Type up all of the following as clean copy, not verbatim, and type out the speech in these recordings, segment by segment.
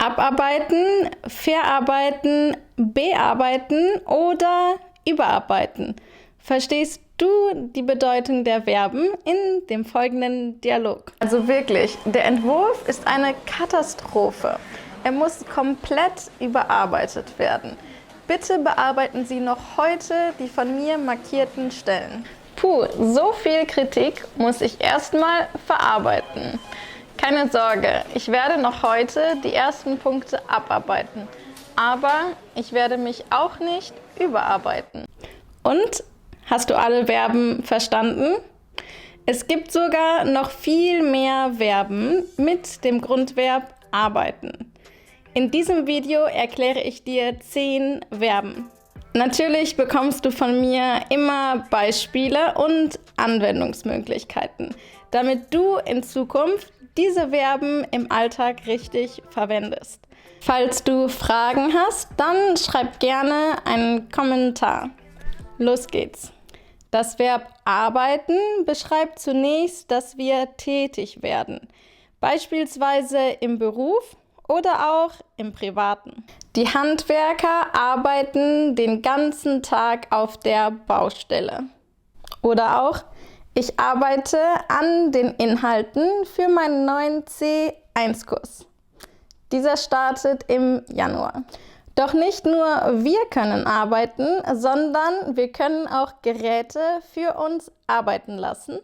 Abarbeiten, verarbeiten, bearbeiten oder überarbeiten. Verstehst du die Bedeutung der Verben in dem folgenden Dialog? Also wirklich, der Entwurf ist eine Katastrophe. Er muss komplett überarbeitet werden. Bitte bearbeiten Sie noch heute die von mir markierten Stellen. Puh, so viel Kritik muss ich erstmal verarbeiten. Keine Sorge, ich werde noch heute die ersten Punkte abarbeiten. Aber ich werde mich auch nicht überarbeiten. Und? Hast du alle Verben verstanden? Es gibt sogar noch viel mehr Verben mit dem Grundverb arbeiten. In diesem Video erkläre ich dir 10 Verben. Natürlich bekommst du von mir immer Beispiele und Anwendungsmöglichkeiten, damit du in Zukunft diese Verben im Alltag richtig verwendest. Falls du Fragen hast, dann schreib gerne einen Kommentar. Los geht's. Das Verb arbeiten beschreibt zunächst, dass wir tätig werden, beispielsweise im Beruf oder auch im Privaten. Die Handwerker arbeiten den ganzen Tag auf der Baustelle. Oder auch, ich arbeite an den Inhalten für meinen neuen C1-Kurs. Dieser startet im Januar. Doch nicht nur wir können arbeiten, sondern wir können auch Geräte für uns arbeiten lassen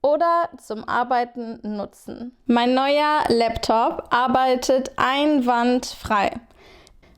oder zum Arbeiten nutzen. Mein neuer Laptop arbeitet einwandfrei.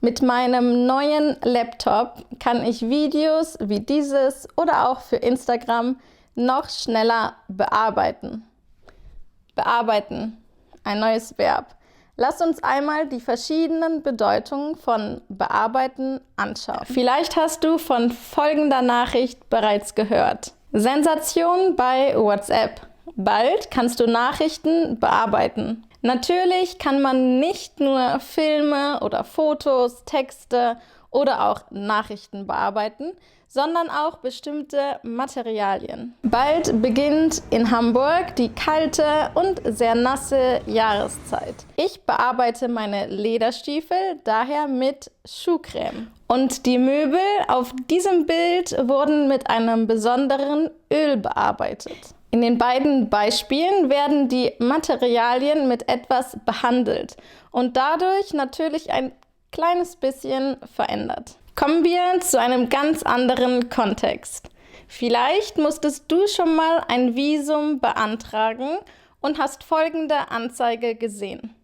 Mit meinem neuen Laptop kann ich Videos wie dieses oder auch für Instagram noch schneller bearbeiten. Bearbeiten, ein neues Verb. Lass uns einmal die verschiedenen Bedeutungen von bearbeiten anschauen. Vielleicht hast du von folgender Nachricht bereits gehört. Sensation bei WhatsApp. Bald kannst du Nachrichten bearbeiten. Natürlich kann man nicht nur Filme oder Fotos, Texte oder auch Nachrichten bearbeiten, sondern auch bestimmte Materialien. Bald beginnt in Hamburg die kalte und sehr nasse Jahreszeit. Ich bearbeite meine Lederstiefel daher mit Schuhcreme. Und die Möbel auf diesem Bild wurden mit einem besonderen Öl bearbeitet. In den beiden Beispielen werden die Materialien mit etwas behandelt und dadurch natürlich ein kleines bisschen verändert. Kommen wir zu einem ganz anderen Kontext. Vielleicht musstest du schon mal ein Visum beantragen und hast folgende Anzeige gesehen.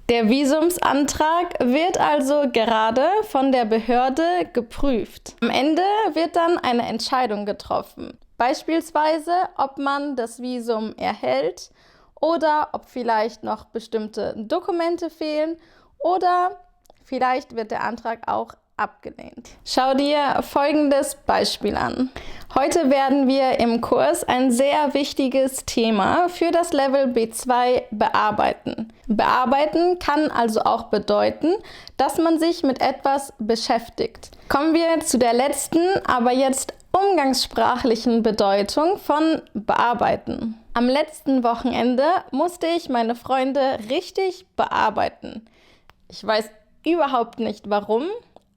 Der Visumsantrag wird also gerade von der Behörde geprüft. Am Ende wird dann eine Entscheidung getroffen. Beispielsweise, ob man das Visum erhält oder ob vielleicht noch bestimmte Dokumente fehlen oder vielleicht wird der Antrag auch abgelehnt. Schau dir folgendes Beispiel an. Heute werden wir im Kurs ein sehr wichtiges Thema für das Level B2 bearbeiten. Bearbeiten kann also auch bedeuten, dass man sich mit etwas beschäftigt. Kommen wir zu der letzten, aber jetzt umgangssprachlichen Bedeutung von bearbeiten. Am letzten Wochenende musste ich meine Freunde richtig bearbeiten. Ich weiß überhaupt nicht warum,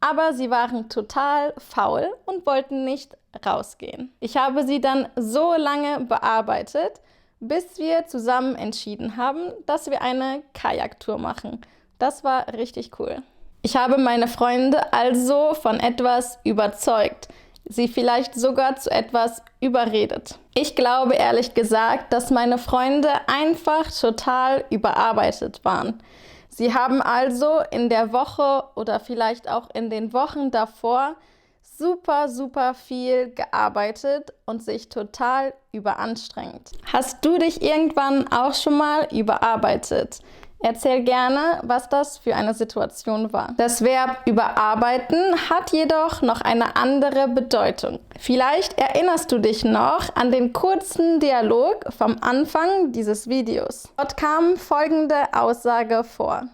aber sie waren total faul und wollten nicht rausgehen. Ich habe sie dann so lange bearbeitet, bis wir zusammen entschieden haben, dass wir eine Kajaktour machen. Das war richtig cool. Ich habe meine Freunde also von etwas überzeugt, sie vielleicht sogar zu etwas überredet. Ich glaube ehrlich gesagt, dass meine Freunde einfach total überarbeitet waren. Sie haben also in der Woche oder vielleicht auch in den Wochen davor super viel gearbeitet und sich total überanstrengt. Hast du dich irgendwann auch schon mal überarbeitet? Erzähl gerne, was das für eine Situation war. Das Verb überarbeiten hat jedoch noch eine andere Bedeutung. Vielleicht erinnerst du dich noch an den kurzen Dialog vom Anfang dieses Videos. Dort kam folgende Aussage vor.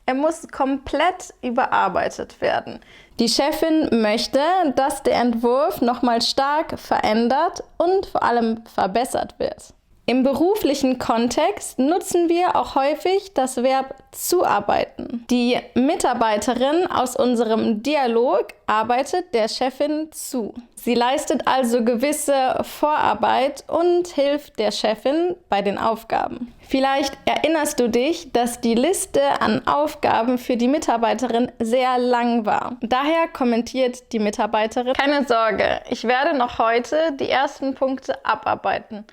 Er muss komplett überarbeitet werden. Die Chefin möchte, dass der Entwurf nochmal stark verändert und vor allem verbessert wird. Im beruflichen Kontext nutzen wir auch häufig das Verb zuarbeiten. Die Mitarbeiterin aus unserem Dialog arbeitet der Chefin zu. Sie leistet also gewisse Vorarbeit und hilft der Chefin bei den Aufgaben. Vielleicht erinnerst du dich, dass die Liste an Aufgaben für die Mitarbeiterin sehr lang war. Daher kommentiert die Mitarbeiterin: Keine Sorge, ich werde noch heute die ersten Punkte abarbeiten.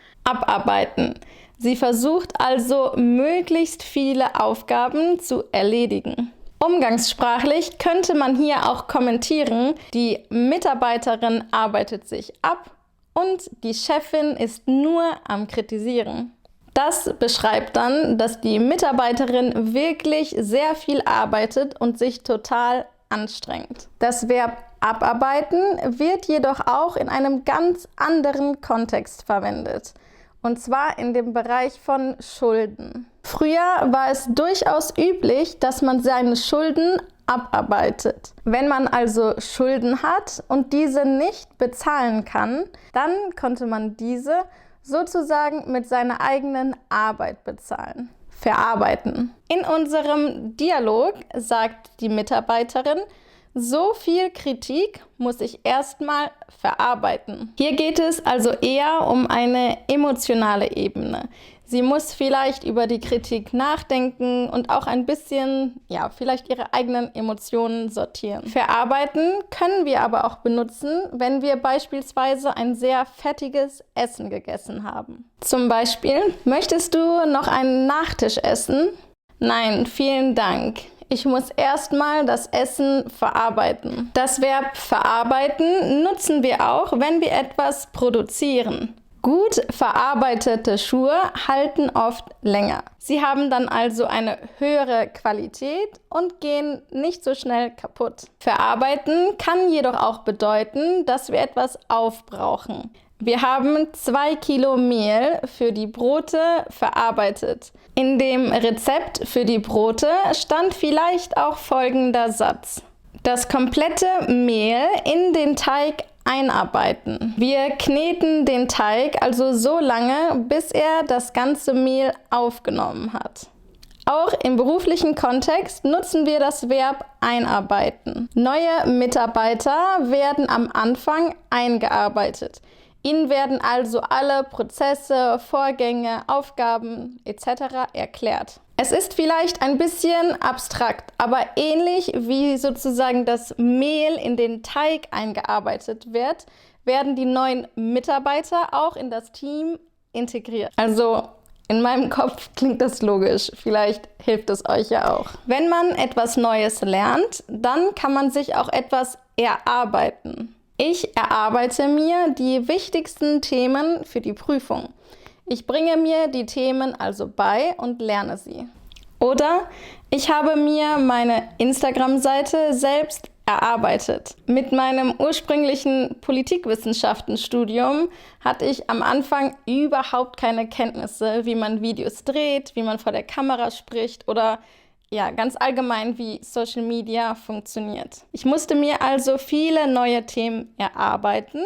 Sie versucht also, möglichst viele Aufgaben zu erledigen. Umgangssprachlich könnte man hier auch kommentieren: Die Mitarbeiterin arbeitet sich ab und die Chefin ist nur am Kritisieren. Das beschreibt dann, dass die Mitarbeiterin wirklich sehr viel arbeitet und sich total anstrengt. Das Verb abarbeiten wird jedoch auch in einem ganz anderen Kontext verwendet. Und zwar in dem Bereich von Schulden. Früher war es durchaus üblich, dass man seine Schulden abarbeitet. Wenn man also Schulden hat und diese nicht bezahlen kann, dann konnte man diese sozusagen mit seiner eigenen Arbeit bezahlen. Verarbeiten. In unserem Dialog sagt die Mitarbeiterin: So viel Kritik muss ich erstmal verarbeiten. Hier geht es also eher um eine emotionale Ebene. Sie muss vielleicht über die Kritik nachdenken und auch ein bisschen, vielleicht ihre eigenen Emotionen sortieren. Verarbeiten können wir aber auch benutzen, wenn wir beispielsweise ein sehr fettiges Essen gegessen haben. Zum Beispiel: Möchtest du noch einen Nachtisch essen? Nein, vielen Dank. Ich muss erstmal das Essen verarbeiten. Das Verb verarbeiten nutzen wir auch, wenn wir etwas produzieren. Gut verarbeitete Schuhe halten oft länger. Sie haben dann also eine höhere Qualität und gehen nicht so schnell kaputt. Verarbeiten kann jedoch auch bedeuten, dass wir etwas aufbrauchen. Wir haben 2 Kilo Mehl für die Brote verarbeitet. In dem Rezept für die Brote stand vielleicht auch folgender Satz: Das komplette Mehl in den Teig einarbeiten. Wir kneten den Teig also so lange, bis er das ganze Mehl aufgenommen hat. Auch im beruflichen Kontext nutzen wir das Verb einarbeiten. Neue Mitarbeiter werden am Anfang eingearbeitet. Ihnen werden also alle Prozesse, Vorgänge, Aufgaben etc. erklärt. Es ist vielleicht ein bisschen abstrakt, aber ähnlich wie sozusagen das Mehl in den Teig eingearbeitet wird, werden die neuen Mitarbeiter auch in das Team integriert. Also in meinem Kopf klingt das logisch, vielleicht hilft es euch ja auch. Wenn man etwas Neues lernt, dann kann man sich auch etwas erarbeiten. Ich erarbeite mir die wichtigsten Themen für die Prüfung. Ich bringe mir die Themen also bei und lerne sie. Oder ich habe mir meine Instagram-Seite selbst erarbeitet. Mit meinem ursprünglichen Politikwissenschaften-Studium hatte ich am Anfang überhaupt keine Kenntnisse, wie man Videos dreht, wie man vor der Kamera spricht oder ganz allgemein, wie Social Media funktioniert. Ich musste mir also viele neue Themen erarbeiten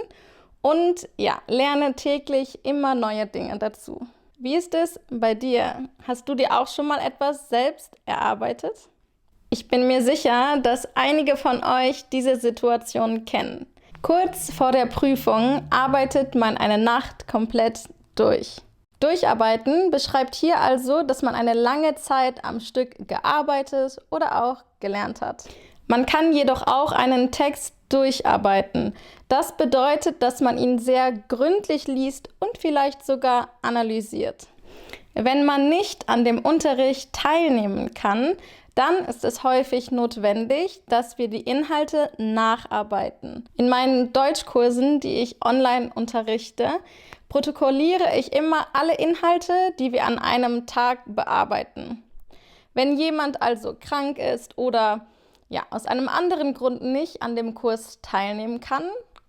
und lerne täglich immer neue Dinge dazu. Wie ist es bei dir? Hast du dir auch schon mal etwas selbst erarbeitet? Ich bin mir sicher, dass einige von euch diese Situation kennen. Kurz vor der Prüfung arbeitet man eine Nacht komplett durch. Durcharbeiten beschreibt hier also, dass man eine lange Zeit am Stück gearbeitet oder auch gelernt hat. Man kann jedoch auch einen Text durcharbeiten. Das bedeutet, dass man ihn sehr gründlich liest und vielleicht sogar analysiert. Wenn man nicht an dem Unterricht teilnehmen kann, dann ist es häufig notwendig, dass wir die Inhalte nacharbeiten. In meinen Deutschkursen, die ich online unterrichte, protokolliere ich immer alle Inhalte, die wir an einem Tag bearbeiten. Wenn jemand also krank ist oder aus einem anderen Grund nicht an dem Kurs teilnehmen kann,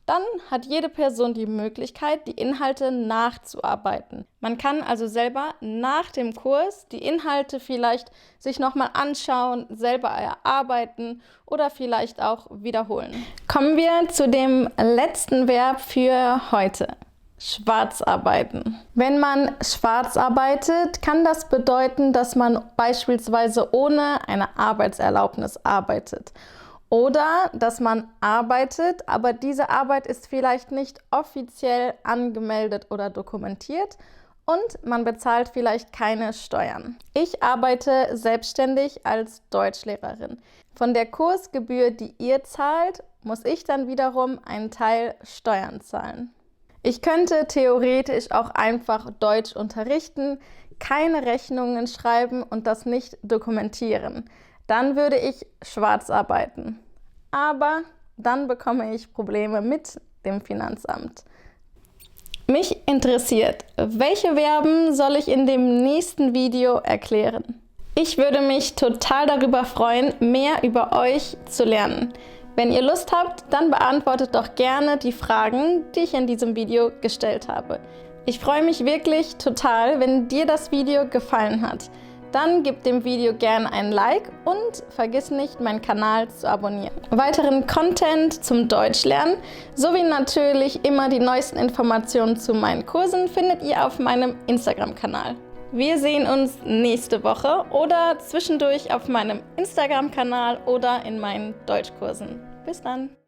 dann hat jede Person die Möglichkeit, die Inhalte nachzuarbeiten. Man kann also selber nach dem Kurs die Inhalte vielleicht sich nochmal anschauen, selber erarbeiten oder vielleicht auch wiederholen. Kommen wir zu dem letzten Verb für heute. Schwarz arbeiten. Wenn man schwarz arbeitet, kann das bedeuten, dass man beispielsweise ohne eine Arbeitserlaubnis arbeitet. Oder dass man arbeitet, aber diese Arbeit ist vielleicht nicht offiziell angemeldet oder dokumentiert und man bezahlt vielleicht keine Steuern. Ich arbeite selbstständig als Deutschlehrerin. Von der Kursgebühr, die ihr zahlt, muss ich dann wiederum einen Teil Steuern zahlen. Ich könnte theoretisch auch einfach Deutsch unterrichten, keine Rechnungen schreiben und das nicht dokumentieren. Dann würde ich schwarz arbeiten. Aber dann bekomme ich Probleme mit dem Finanzamt. Mich interessiert, welche Verben soll ich in dem nächsten Video erklären? Ich würde mich total darüber freuen, mehr über euch zu lernen. Wenn ihr Lust habt, dann beantwortet doch gerne die Fragen, die ich in diesem Video gestellt habe. Ich freue mich wirklich total, wenn dir das Video gefallen hat. Dann gib dem Video gerne ein Like und vergiss nicht, meinen Kanal zu abonnieren. Weiteren Content zum Deutschlernen sowie natürlich immer die neuesten Informationen zu meinen Kursen findet ihr auf meinem Instagram-Kanal. Wir sehen uns nächste Woche oder zwischendurch auf meinem Instagram-Kanal oder in meinen Deutschkursen. Bis dann!